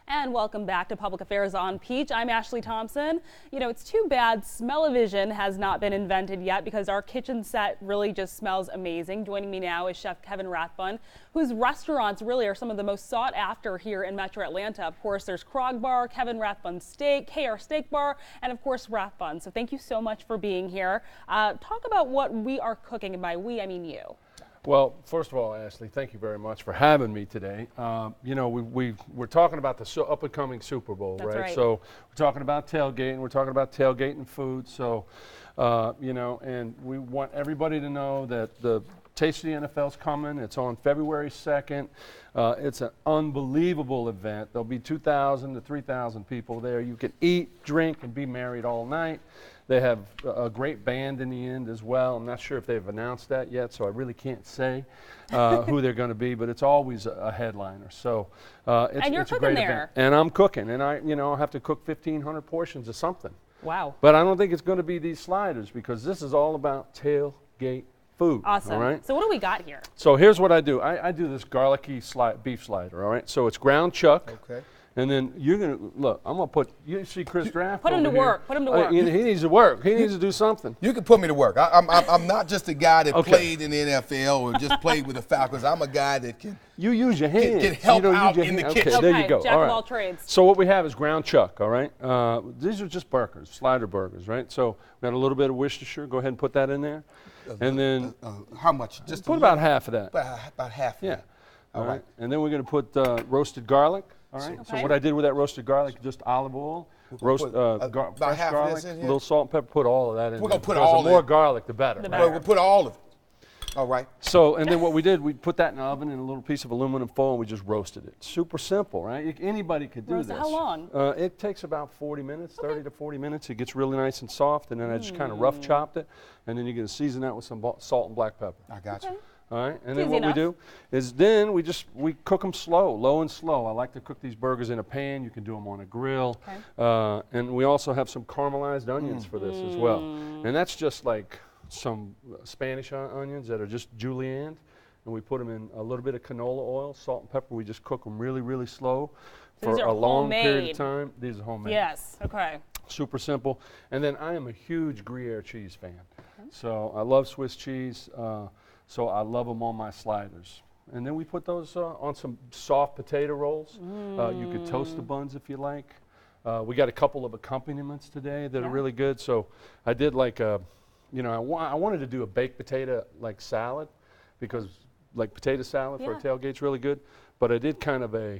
And welcome back to Public Affairs on Peach. I'm Ashley Thompson. You know, it's too bad smell-o-vision has not been invented yet because our kitchen set really just smells amazing. Joining me now is Chef Kevin Rathbun, whose restaurants really are some of the most sought after here in Metro Atlanta. Of course, there's Krog Bar, Kevin Rathbun Steak, KR Steak Bar, and of course Rathbun. So thank you so much for being here. Talk about what we are cooking, and by we, I mean you. Well, first of all, Ashley, thank you very much for having me today. You know, we're talking about the up-and-coming Super Bowl, That's right? So we're talking about tailgating. We're talking about tailgating food. So, you know, and we want everybody to know that the Taste of the NFL's coming. It's on February 2nd. It's an unbelievable event. There'll be 2,000 to 3,000 people there. You can eat, drink, and be married all night. They have a great band in the end as well. I'm not sure if they've announced that yet, so I really can't say who they're going to be, but it's always a headliner. So it's a great event. And I'm cooking, and I'll have to cook 1,500 portions of something. Wow. But I don't think it's going to be these sliders because this is all about tailgate food. Awesome. All right? So what do we got here? So here's what I do. I do this garlicky beef slider, all right? So it's ground chuck. Okay. And then you're going to, look, I'm going to you see Chris Draft Put him to work. Put him to work. He needs to work. He needs to do something. You can put me to work. I'm not just a guy that played in the NFL or just played with the Falcons. I'm a guy that can. You use your hands. Can help out in the kitchen. Okay, there you go. Jack all right. of all trades. So what we have is ground chuck, all right? These are just burgers, slider burgers, right? So we got a little bit of Worcestershire. Go ahead and put that in there. And then. How much? Just put about half of that. About half. Yeah. All right. And then we're going to put roasted garlic. All right. Okay. So what I did with that roasted garlic, just olive oil, fresh half garlic, of this in a here? little salt and pepper. Put all of that in. We're gonna put because all the more in. garlic, the better. The right? better. We'll put all of it. All right. So, and then what we did, we put that in the oven in a little piece of aluminum foil, and we just roasted it. Super simple, right? Anybody could do Roast it this. how long? It takes about 40 minutes, 30 to 40 minutes. It gets really nice and soft, and then I just kind of rough chopped it, and then you're going to season that with some salt and black pepper. I got you. All right, and It's then easy what enough. we do is then we cook them slow, low and slow. I like to cook these burgers in a pan. You can do them on a grill. Okay. And we also have some caramelized onions for this as well. And that's just like some Spanish onions that are just julienned. And we put them in a little bit of canola oil, salt and pepper. We just cook them really, really slow for These are a long period homemade. of time. These are homemade. Yes. Okay. Super simple. And then I am a huge Gruyere cheese fan. So I love Swiss cheese. So I love them on my sliders. And then we put those on some soft potato rolls. You could toast the buns if you like. We got a couple of accompaniments today that are really good. So I did like I wanted to do a baked potato like salad because like potato salad for a tailgate's really good. But I did kind of a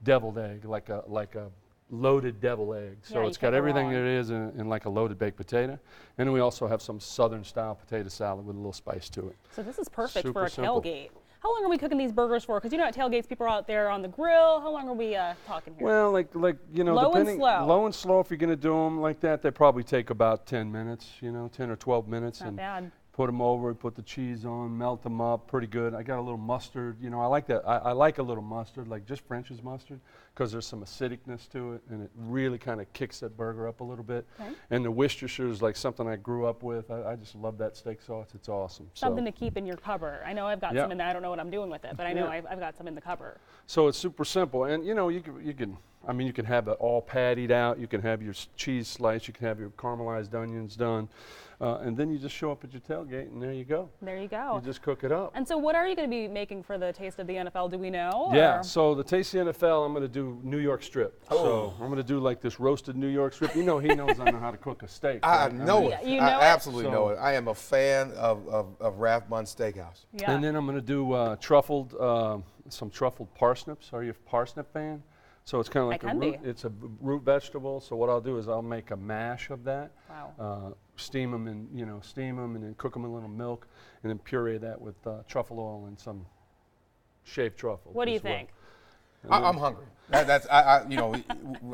deviled egg, like a loaded devil egg. So it's got everything that it is in like a loaded baked potato. And then we also have some southern style potato salad with a little spice to it. So this is perfect Super for a simple. tailgate. How long are we cooking these burgers for? Because you know at tailgates people are out there on the grill. How long are we talking here? Well, like you know, Low and depending slow. low and slow. If you're going to do them like that, they probably take about 10 minutes. 10 or 12 minutes. Not and bad. Put them over, put the cheese on, melt them up, pretty good. I got a little mustard. You know, I like that. I like a little mustard, like just French's mustard, because there's some acidicness to it, and it really kind of kicks that burger up a little bit. Okay. And the Worcestershire is like something I grew up with. I just love that steak sauce. It's awesome. Something to keep in your cupboard. I know I've got some in there. I don't know what I'm doing with it, but I know I've got some in the cupboard. So it's super simple, and you know you can have it all pattied out. You can have your cheese slice. You can have your caramelized onions done, and then you just show up at your tailgate, and there you go. There you go. You just cook it up. And so what are you going to be making for the Taste of the NFL? Do we know? Yeah. or- So the Taste of the NFL, I'm going to do New York strip. So I'm going to do like this roasted New York strip. You know, he knows I know how to cook a steak. I right? know mean, it. You know I it? absolutely know it. I am a fan of Rathbun Steakhouse. Yeah. And then I'm going to do some truffled parsnips. Are you a parsnip fan? So it's kind of like I can be. it's a root vegetable. So what I'll do is I'll make a mash of that. Wow. Steam them and then cook them in a little milk, and then puree that with truffle oil and some shaved truffle. What do you as well. think? I'm hungry. I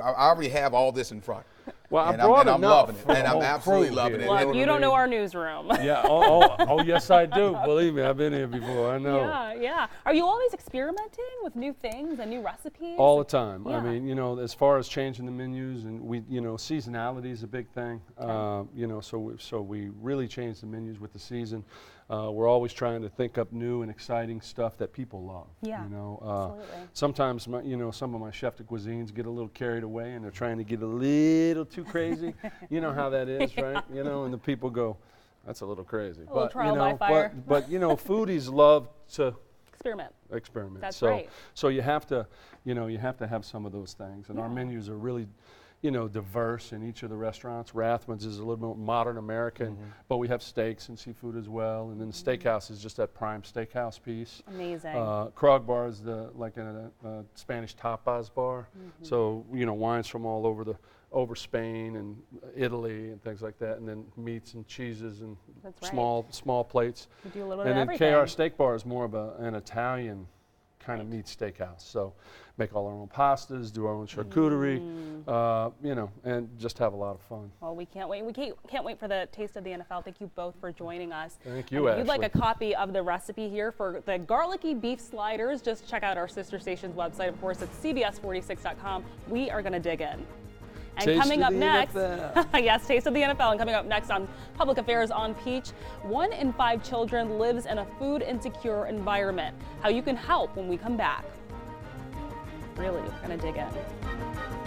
already have all this in front. Well, I and brought I'm enough loving it. for the And I'm whole absolutely crew loving here. it. Look, you don't know our newsroom. Yeah. Oh, yes, I do. Believe me, I've been here before. I know. Yeah. Are you always experimenting with new things and new recipes? All the time. Yeah. I mean, you know, as far as changing the menus, and seasonality is a big thing. So we really change the menus with the season. We're always trying to think up new and exciting stuff that people love. Yeah, You know, absolutely. sometimes some of my chef de cuisines get a little carried away and they're trying to get a little too crazy. You know how that is, right? You know, and the people go, "That's a little crazy." A little trial you by know, fire. but you know, foodies love to Experiment. That's so, right. So you have to, you have to have some of those things. And our menus are really, diverse in each of the restaurants. Rathman's is a little more modern American, but we have steaks and seafood as well. And then the steakhouse is just that prime steakhouse piece. Amazing. Krog Bar is like a Spanish tapas bar. So, wines from all over Spain and Italy and things like that, and then meats and cheeses and That's right. small plates. We do a little bit And of then everything. KR Steak Bar is more of an Italian kind of meat steakhouse. So make all our own pastas, do our own charcuterie, and just have a lot of fun. Well, we can't wait. We can't wait for the Taste of the NFL. Thank you both for joining us. Thank you, And if you'd like a Ashley. copy of the recipe here for the garlicky beef sliders, just check out our sister station's website. Of course, it's cbs46.com. We are going to dig in. And Taste coming of up the next, NFL. yes, Taste of the NFL. And coming up next on Public Affairs on Peach, 1 in 5 children lives in a food insecure environment. How you can help when we come back. Really, we're going to dig in.